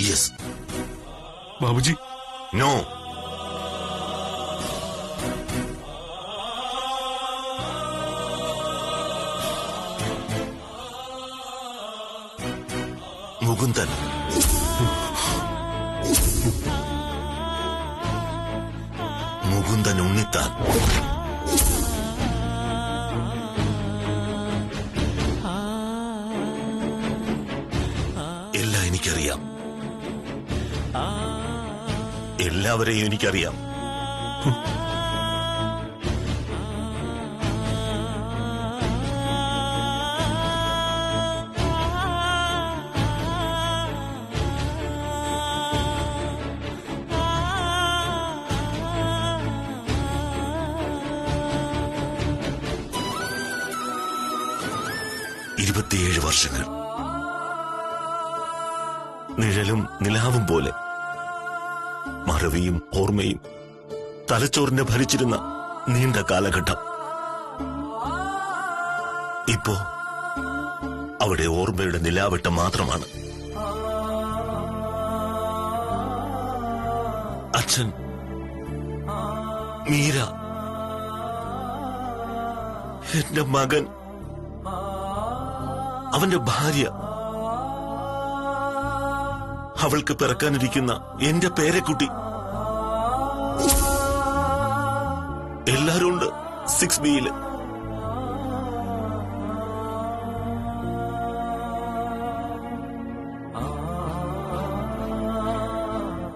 Yes. Babuji. No. Mukundan. Mukundan Unnithan. എല്ലാം എനിക്കറിയാം. എല്ലാവരെയും എനിക്കറിയാം. വർഷങ്ങൾ നിഴലും നിലാവും പോലെ മറവിയും ഓർമ്മയും തലച്ചോറിനെ ഭരിച്ചിരുന്ന നീണ്ട കാലഘട്ടം. ഇപ്പോ അവിടെ ഓർമ്മയുടെ നിലാവട്ടം മാത്രമാണ്. അച്ഛൻ, മീര, എന്റെ മകൻ, അവന്റെ ഭാര്യ, അവൾക്ക് പിറക്കാനിരിക്കുന്ന എന്റെ പേരക്കുട്ടി, എല്ലാരും ഉണ്ട് 6B.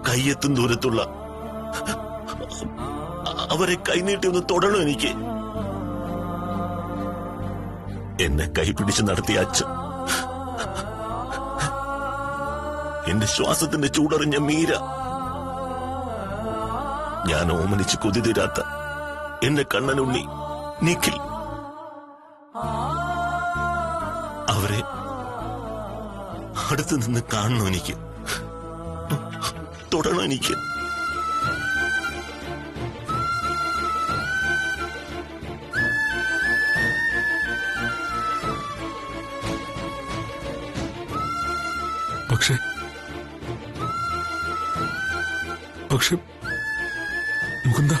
കയ്യെത്തും ദൂരത്തുള്ള അവരെ കൈനീട്ടി ഒന്ന് തൊടണം എനിക്ക്. എന്നെ കൈപിടിച്ച് നടത്തിയ അച്ഛൻ, എന്റെ ശ്വാസത്തിന്റെ ചൂടറിഞ്ഞ മീര, ഞാൻ ഓമനിച്ച് കൊതി തീരാത്ത എന്റെ കണ്ണനുണ്ണി നിഖിൽ, അവരെ അടുത്ത് നിന്ന് കാണണം എനിക്ക്, തൊടണം എനിക്ക്. പക്ഷെ മുകുന്ദ,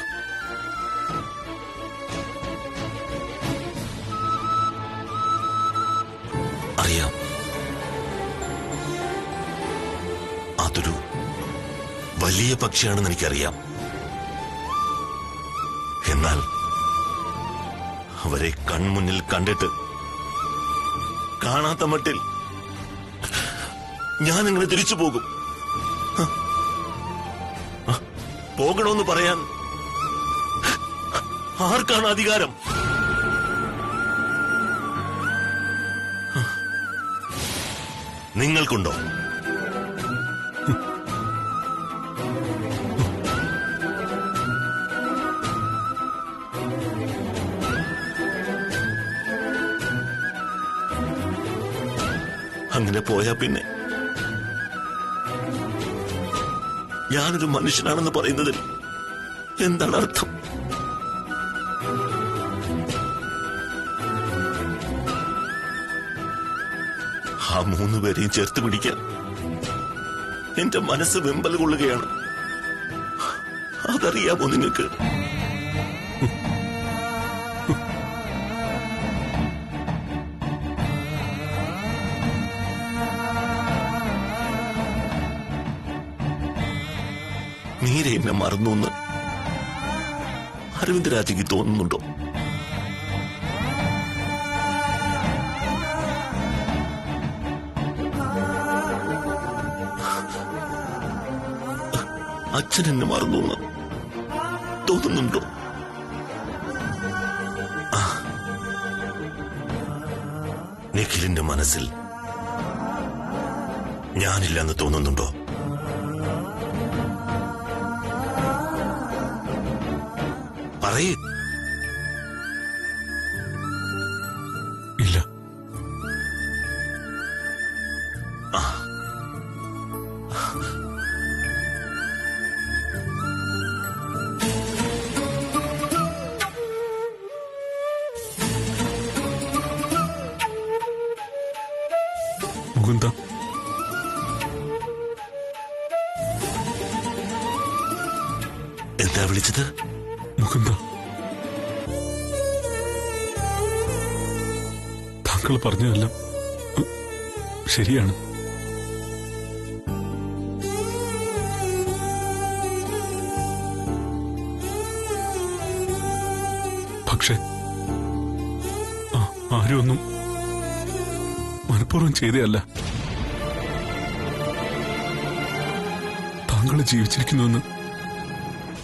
അറിയാം, അതൊരു വലിയ പക്ഷിയാണെന്ന് എനിക്കറിയാം. എന്നാൽ അവരെ കൺമുന്നിൽ കണ്ടിട്ട് കാണാത്ത മട്ടിൽ ഞാനിങ്ങനെ തിരിച്ചു പോകും. പോകണമെന്ന് പറയാൻ ആർക്കാണ് അധികാരം? നിങ്ങൾക്കുണ്ടോ? അങ്ങനെ പോയാ പിന്നെ ഞാനൊരു മനുഷ്യനാണെന്ന് പറയുന്നതിൽ എന്താണ് അർത്ഥം? ആ 3 പേരെയും ചേർത്ത് പിടിക്കാൻ എന്റെ മനസ്സ് വെമ്പൽ കൊള്ളുകയാണ്. അതറിയാമോ നിങ്ങൾക്ക്? മീര എന്നെ മറന്നു എന്ന് അരവിന്ദ് രാജയ്ക്ക് തോന്നുന്നുണ്ടോ? അച്ഛൻ എന്നെ മറന്നു എന്ന് തോന്നുന്നുണ്ടോ? നിഖിലിന്റെ മനസ്സിൽ ഞാനില്ലെന്ന് തോന്നുന്നുണ്ടോ? പറയേ. ഇല്ല. വിളിച്ചത്? മുകുന്ദ, താങ്കൾ പറഞ്ഞതെല്ലാം ശരിയാണ്. പക്ഷേ ആരും ഒന്നും മനഃപൂർവ്വം ചെയ്തതല്ല. താങ്കൾ ജീവിച്ചിരിക്കുന്നുവെന്ന്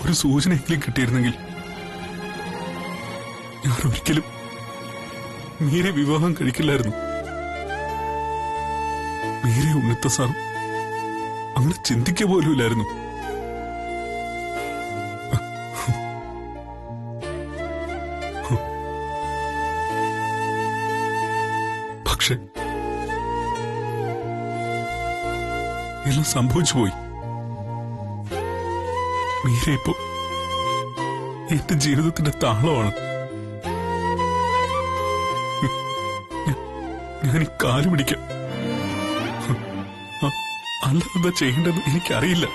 ഒരു സൂചനയെങ്കിലും കിട്ടിയിരുന്നെങ്കിൽ ഞാൻ ഒരിക്കലും മീരെ വിവാഹം കഴിക്കില്ലായിരുന്നു. മീരെ ഉണ്ണിത്ത സാർ അങ്ങനെ ചിന്തിക്കുക പോലുമില്ലായിരുന്നു. പക്ഷെ എല്ലാം സംഭവിച്ചു പോയി. മീര ഇപ്പോ എന്റെ ജീവിതത്തിന്റെ താളമാണ്. ഞാൻ ഈ കാല് പിടിക്കാം. അല്ലാതെ ചെയ്യേണ്ടതെന്ന് എനിക്കറിയില്ല.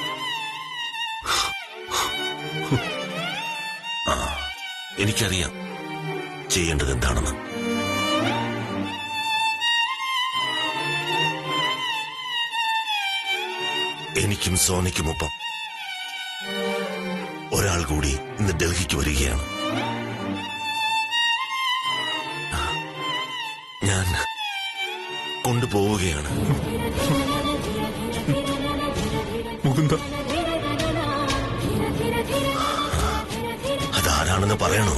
എനിക്കറിയാം ചെയ്യേണ്ടത് എന്താണെന്ന്. എനിക്കും സോനയ്ക്കുമൊപ്പം ഒരാൾ കൂടി ഇന്ന് ഡൽഹിക്ക് വരികയാണ്. ഞാൻ കൊണ്ടുപോവുകയാണ്. മുകുന്ദ, അതാരാണെന്ന് പറയണോ?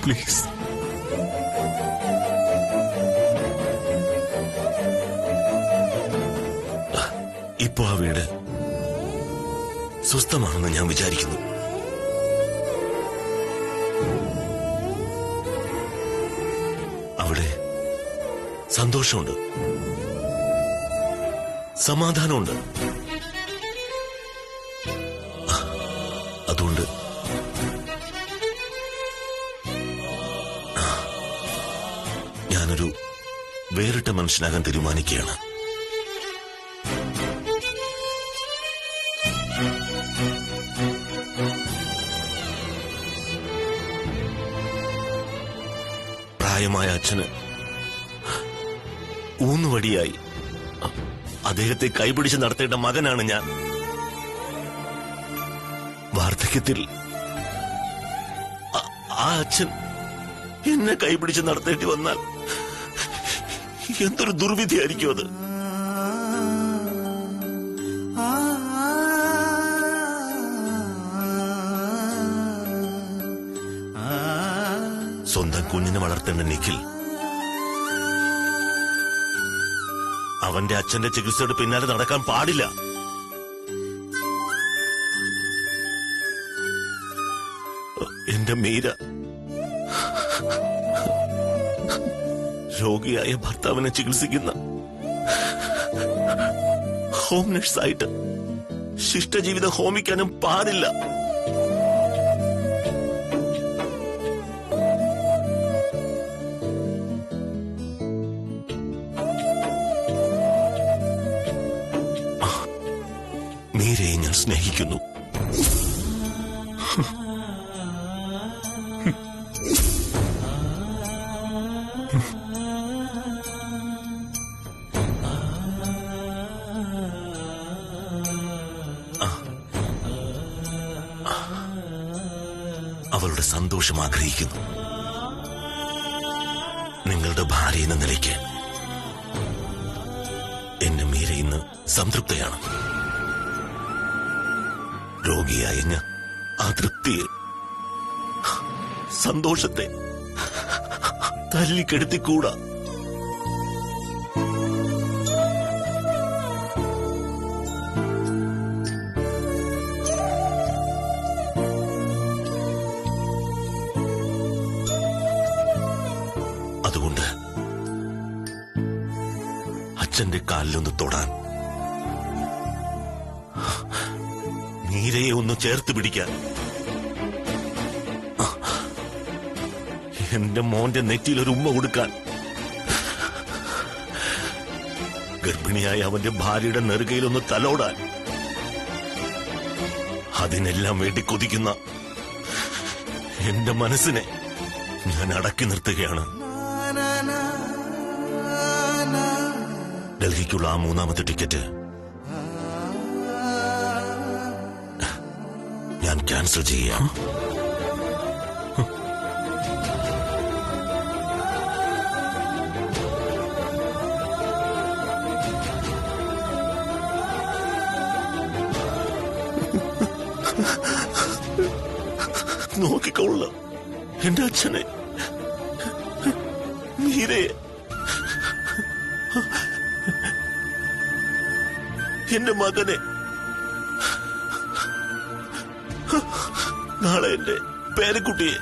പ്ലീസ്. ഇപ്പോ ആ വീട് സ്വസ്ഥമാണെന്ന് ഞാൻ വിചാരിക്കുന്നു. അവിടെ സന്തോഷമുണ്ട്, സമാധാനമുണ്ട്. അതുകൊണ്ട് ഞാനൊരു വേറിട്ട മനുഷ്യനാകാൻ തീരുമാനിക്കുകയാണ്. പ്രായമായ അച്ഛന് ഊന്നുവടിയായി അദ്ദേഹത്തെ കൈപിടിച്ച് നടത്തേണ്ട മകനാണ് ഞാൻ. വാർദ്ധക്യത്തിൽ ആ അച്ഛൻ എന്നെ കൈപിടിച്ച് നടത്തേണ്ടി വന്നാൽ എന്തൊരു ദുർവിധിയായിരിക്കും അത്. സ്വന്തം കുഞ്ഞിനെ വളർത്തേണ്ട നിഖിൽ അവന്റെ അച്ഛന്റെ ചികിത്സയുടെ പിന്നാലെ നടക്കാൻ പാടില്ല. എന്റെ മീര രോഗിയായ ഭർത്താവിനെ ചികിത്സിക്കുന്ന ഹോം നഴ്സായിട്ട് ശിഷ്ടജീവിതം ഹോമിക്കാനും പാടില്ല. മീരയെ ഞാൻ സ്നേഹിക്കുന്നു. അവളുടെ സന്തോഷം ആഗ്രഹിക്കുന്നു. നിങ്ങളുടെ ഭാര്യ എന്ന നിലയ്ക്ക് എന്റെ മീര ഇന്ന് സംതൃപ്തയാണ്. രോഗിയായ ഞാൻ ആ തൃപ്തിയെ, സന്തോഷത്തെ തല്ലിക്കെടുത്തിക്കൂടാ. അതുകൊണ്ട് അച്ഛന്റെ കാലിലൊന്ന് തൊടാൻ, മീരയെ ഒന്ന് ചേർത്ത് പിടിക്കാൻ, എന്റെ മോന്റെ നെറ്റിയിൽ ഒരു ഉമ്മ കൊടുക്കാൻ ഗർഭിണിയായ അവന്റെ ഭാര്യയുടെ നെറുകയിലൊന്ന് തലോടാൻ. അതിനെല്ലാം വേണ്ടി കൊതിക്കുന്ന എന്റെ മനസ്സിനെ ഞാൻ അടക്കി നിർത്തുകയാണ്. ഡൽഹിക്കുള്ള ആ 3ാമത്തെ ടിക്കറ്റ് ഞാൻ ക്യാൻസൽ ചെയ്യാം. നോക്കിക്കൊള്ള എന്റെ അച്ഛനെ, മീരയെ, എന്റെ മകനെ. നാളെ എന്റെ പേരക്കുട്ടിയെ,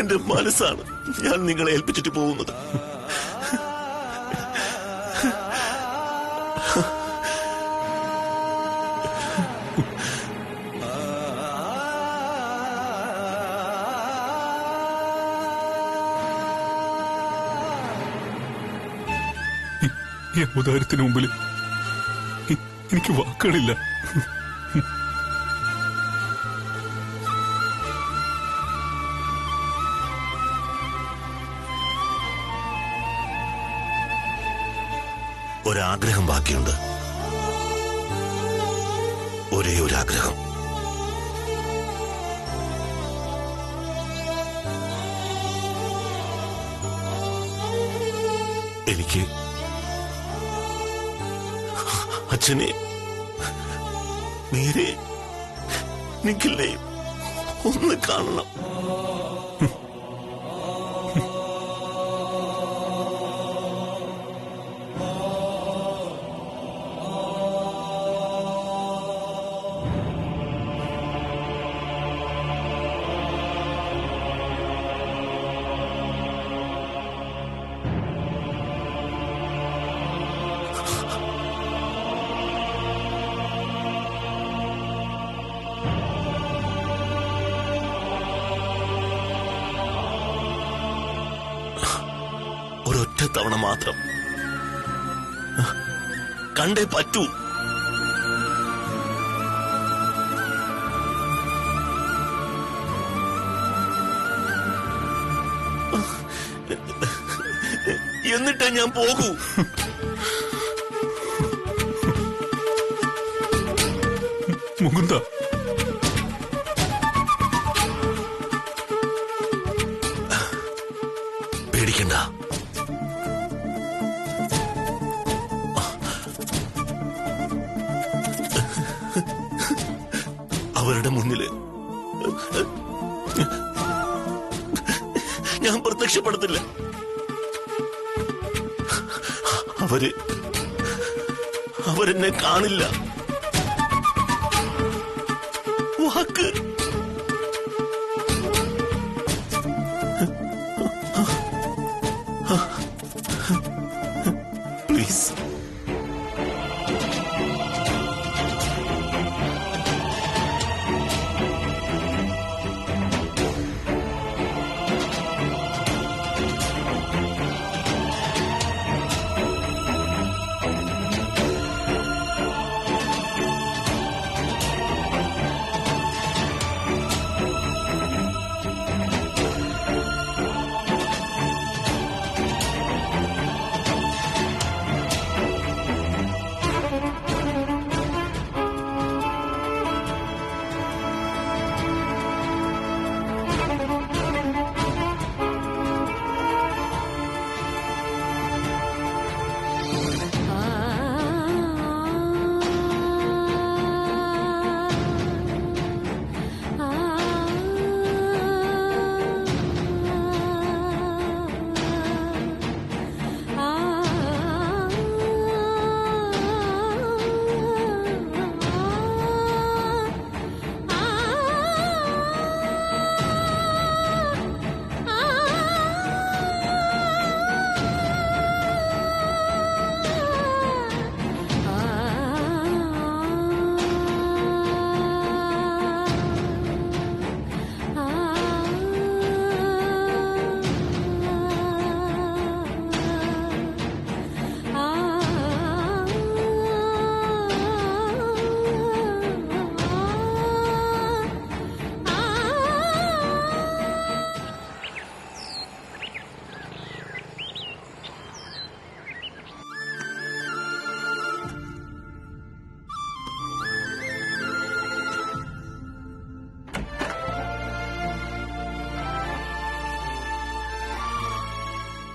എന്റെ മനസ്സാണ് ഞാൻ നിങ്ങളെ ഏൽപ്പിച്ചിട്ട് പോകുന്നത്. ഈ ഔദാര്യത്തിന് മുമ്പിൽ എനിക്ക് വാക്കുകളില്ല. ഒരാഗ്രഹം ബാക്കിയുണ്ട്, ഒരേ ഒരാഗ്രഹം. എനിക്ക് അച്ഛനെ, മീരെ, നിഖിലിനെയും ഒന്ന് കാണണം. ഒരൊറ്റ തവണ മാത്രം കണ്ടേ പറ്റൂ. എന്നിട്ടേ ഞാൻ പോകൂ. മുകുന്ദ, പേടിക്കണ്ട. അവരുടെ മുന്നില് ഞാൻ പ്രത്യക്ഷപ്പെടത്തില്ല. അവരെന്നെ കാണില്ല. വാക്ക് പ്ലീസ്.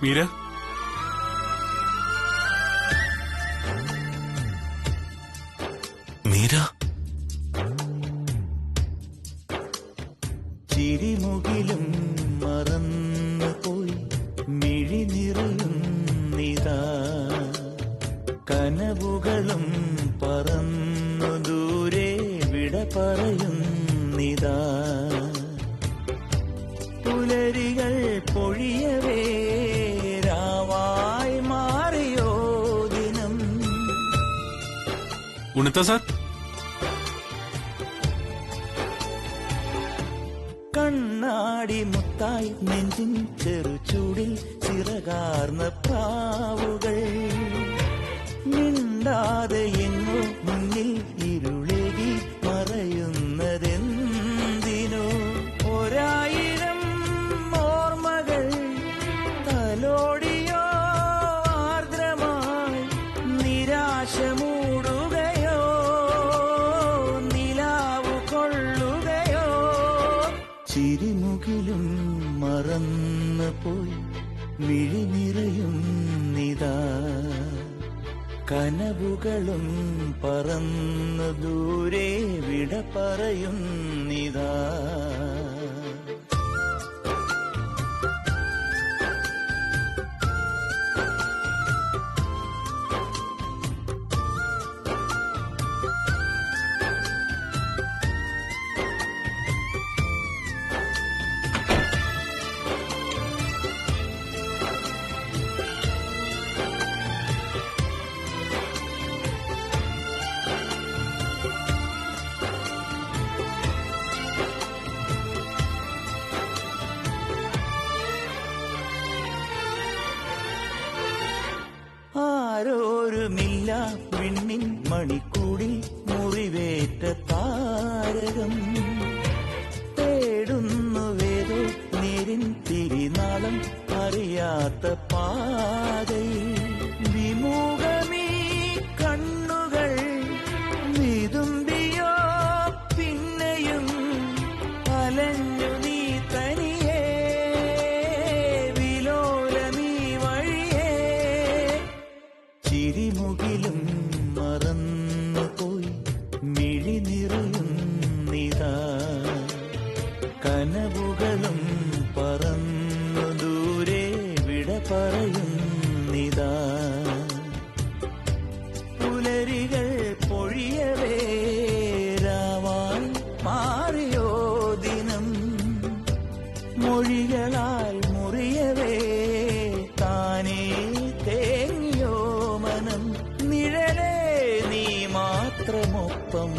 മീര, മീര, ചിരിമുകിലും മറന്നു പോയി മിഴി നിറയുന്നിതാ, കനവുകളും പറന്നു ദൂരെ വിട പറയുന്നിതാ, പുലരികൾ പൊഴിയവേ രാവായി മാറിയോ ദിനം. ഉണിത്ത സാർ, കണ്ണാടി മുത്തായി നെഞ്ചിൻ ചെറുചൂടിൽ ചിറകാർന്ന പ്രാവുകൾ, മിണ്ടാതെ എങ്ങോ മുന്നിൽ ഇരുളേകി മറയുന്നതെന്തിനോ, ഒരായിരം ഓർമ്മകൾ തലോടിയോ ആർദ്രമായി നിരാശ മൂടുകയോ, നിലാവു കൊള്ളുകയോ, ചിരിമുകിലും മറന്നു പോയി മിഴി നിറയുന്നിതാ, കനവുകളും പറന്നു ദൂരെ വിട പറയുന്നിതാ. ആരോരുമില്ല വിണ്ണിൻ മണിക്കൂടിൽ മുറിവേറ്റ താരകം, തേടുന്നുവേതോ നേരിൻ തിരിനാളം അറിയാത്ത പാതയിൽ, വിമുഖമീ കണ്ണുകൾ വിതുമ്പിയോ പിന്നെയും അലഞ്ഞു നീ തനിയേ, വിലോലമീ വഴിയേ, ചിരിമുകിലും മറന്നു പോയി മിഴി നിറയുന്നിതാ, കനവുകളും പറന്നു ദൂരെ വിട പറയുന്നിതാ, പുലരികൾ പൊഴിയവേ രാവായി മാറിയോ ദിനം, മൊഴികളാൽ മുറിയവേ താനേ തേങ്ങിയോ മനം, നിഴലേ നീ മാത്രമൊപ്പം.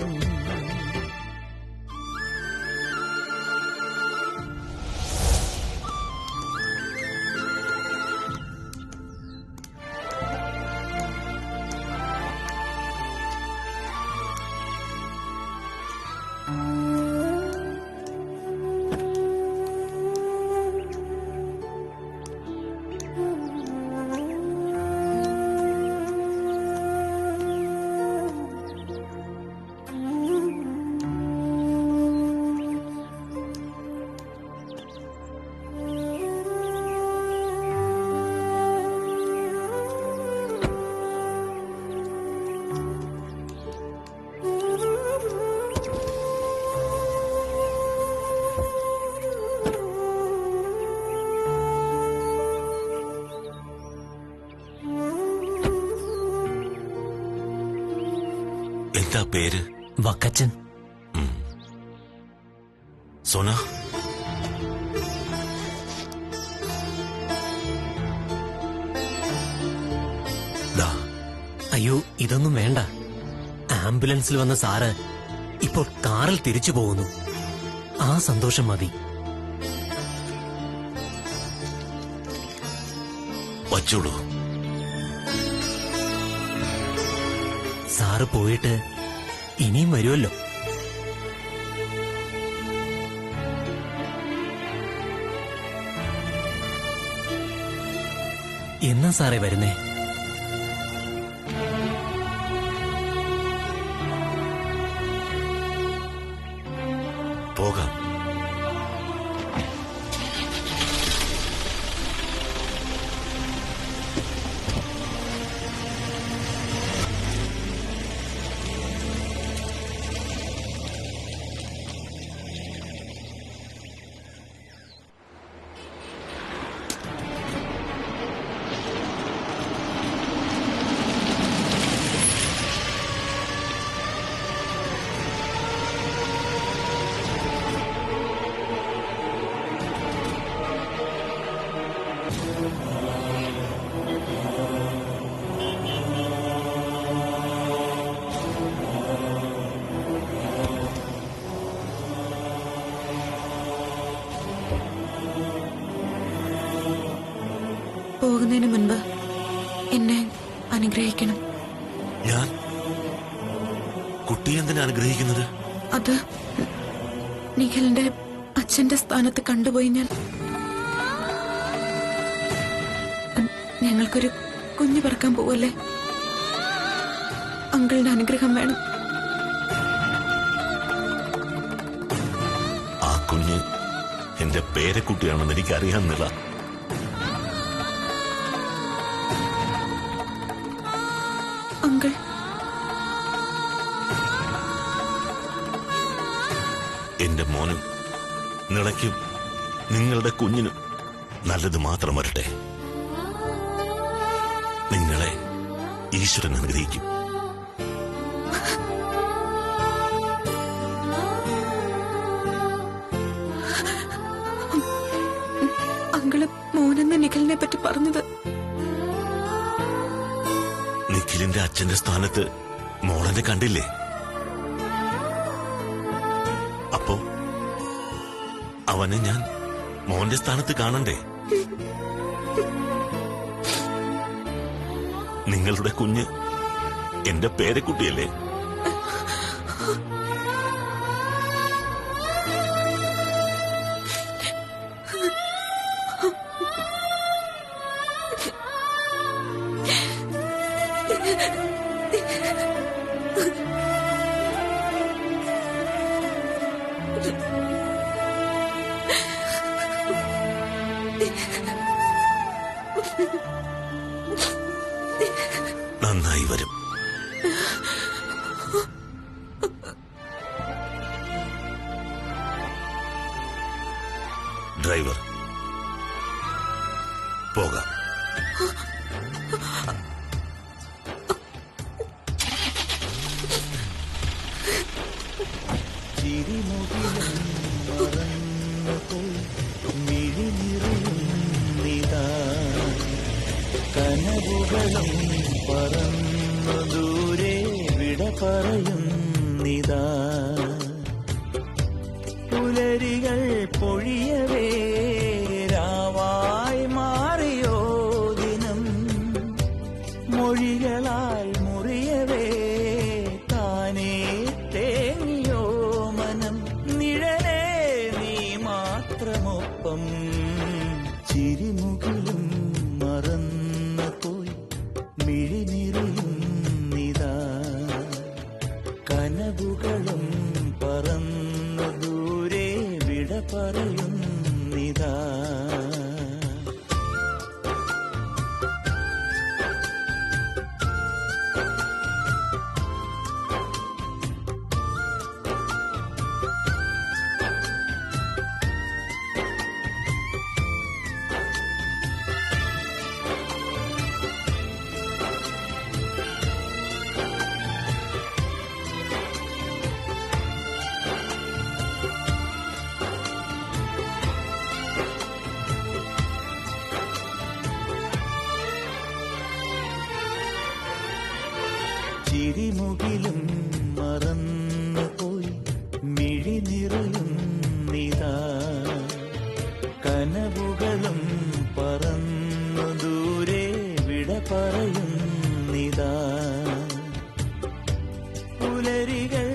എന്താ പേര്? വക്കച്ചൻ. സോന, ദാ, അയ്യോ, ഇതൊന്നും വേണ്ട. ആംബുലൻസിൽ വന്ന സാറ് ഇപ്പോൾ കാറിൽ തിരിച്ചു പോകുന്നു. ആ സന്തോഷം മതി. വച്ചോളൂ. സാറ് പോയിട്ട് ഇനിയും വരുമല്ലോ. എന്നാ സാറേ വരുന്നേ? പോകാം. പോകുന്നതിന് മുൻപ് എന്നെ അനുഗ്രഹിക്കണം. ഞാൻ കുട്ടി എന്തിനാ അനുഗ്രഹിക്കുന്നത്? അത് നിഖിലിന്റെ അച്ഛന്റെ സ്ഥാനത്ത് കണ്ടുപോയി ഞാൻ. ഞങ്ങൾക്കൊരു കുഞ്ഞു പറക്കാൻ പോവല്ലേ? അങ്കിളിന്റെ അനുഗ്രഹം വേണം. ആ കുഞ്ഞ് എന്റെ പേരക്കുട്ടിയാണെന്ന് എനിക്കറിയാമെന്നില്ല. അങ്കിൾ, എന്റെ മോനും നിളയ്ക്കും നിങ്ങളുടെ കുഞ്ഞിനും നല്ലത് മാത്രം വരട്ടെ. നിങ്ങളെ ഈശ്വരൻ അനുഗ്രഹിക്കും. അങ്കിള് മോനെന്ന് നിഖിലിനെ പറ്റി പറഞ്ഞത്? നിഖിലിന്റെ അച്ഛന്റെ സ്ഥാനത്ത് മോളെന്നെ കണ്ടില്ലേ? അപ്പോ അവനെ ഞാൻ മോന്റെ സ്ഥാനത്ത് കാണണ്ടേ? നിങ്ങളുടെ കുഞ്ഞ് എന്റെ പേരക്കുട്ടിയല്ലേ? നന്നായി വരും. ഡ്രൈവർ, പോകാം. ചിരിമുകിലും മറന്നുപോയി മിഴിനിറയുന്നിതാ, കനവുകളും പറന്നു ദൂരെ വിട പറയുന്നിതാ. പുലരികൾ പൊഴിയവേ രാവായി മാറിയോ ദിനം, മൊഴികളാൽ മുറിയവേ താനേ തേങ്ങിയോ മനം. നിഴലേ നീ മാത്രമൊപ്പം, ചിരിമുകിലും മറന്നു പോയി മിഴിനിറയുന്നിതാ, കനവുകളും പറന്നു ദൂരെ വിട പറയുന്നിതാ. ചിരിമുകിലും മറന്നു പോയി മിഴിനിറയുന്നിതാ, കനവുകളും പറന്നു ദൂരെ വിട പറയുന്നിതാ. പുലരികൾ